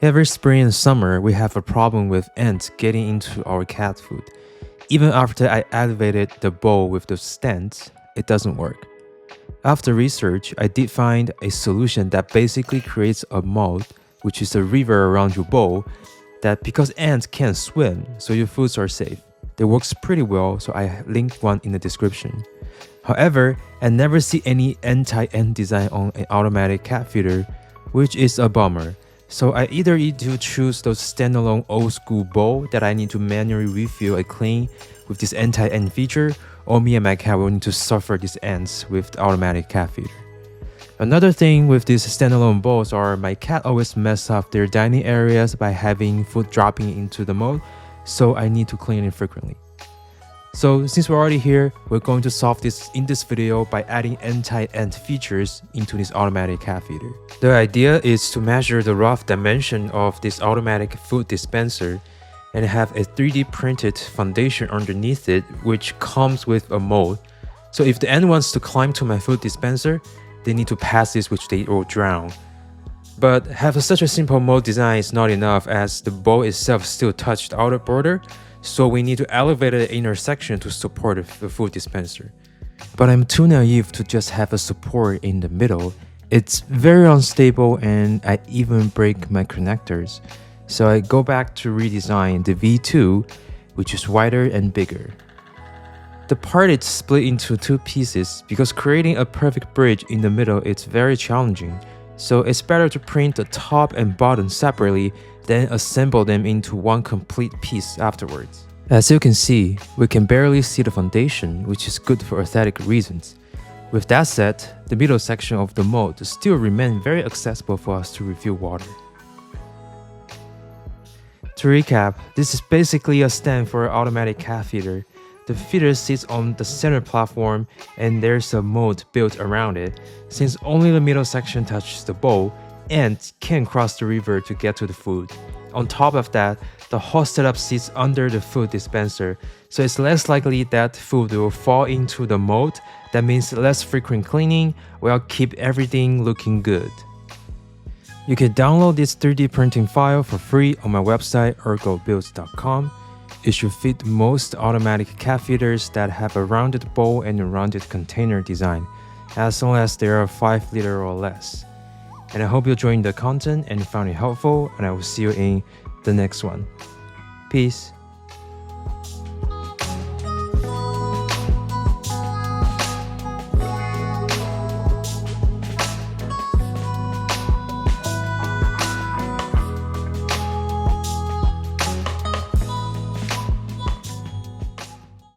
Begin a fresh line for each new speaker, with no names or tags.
Every spring and summer, we have a problem with ants getting into our cat food. Even after I elevated the bowl with the stands, it doesn't work. After research, I did find a solution that basically creates a moat, which is a river around your bowl, that because ants can't swim, so your foods are safe. It works pretty well, so I linked one in the description. However, I never see any anti-ant design on an automatic cat feeder, which is a bummer. So I either need to choose those standalone old school bowl that I need to manually refill and clean with this anti-ant feature, or me and my cat will need to suffer these ants with the automatic cat feeder. Another thing with these standalone bowls are my cat always mess up their dining areas by having food dropping into the moat, so I need to clean it frequently. So since we're already here, we're going to solve this in this video by adding anti-ant features into this automatic cat feeder. The idea is to measure the rough dimension of this automatic food dispenser and have a 3D printed foundation underneath it, which comes with a mold. So if the ant wants to climb to my food dispenser, they need to pass this, which they will drown. But have such a simple mold design is not enough, as the bowl itself still touched the outer border, so we need to elevate the inner section to support the food dispenser. But I'm too naive to just have a support in the middle. It's very unstable and I even break my connectors. So I go back to redesign the V2, which is wider and bigger. The part is split into two pieces because creating a perfect bridge in the middle is very challenging. So it's better to print the top and bottom separately, then assemble them into one complete piece afterwards. As you can see, we can barely see the foundation, which is good for aesthetic reasons. With that said, the middle section of the mold still remains very accessible for us to refill water. To recap, this is basically a stand for an automatic cat feeder. The feeder sits on the center platform and there's a moat built around it. Since only the middle section touches the bowl, ants can't cross the river to get to the food. On top of that, the whole setup sits under the food dispenser, so it's less likely that food will fall into the moat. That means less frequent cleaning will keep everything looking good. You can download this 3D printing file for free on my website ergobuilds.com. It should fit most automatic cat feeders that have a rounded bowl and a rounded container design, as long as they are 5 liter or less. And I hope you enjoyed the content and found it helpful, and I will see you in the next one. Peace.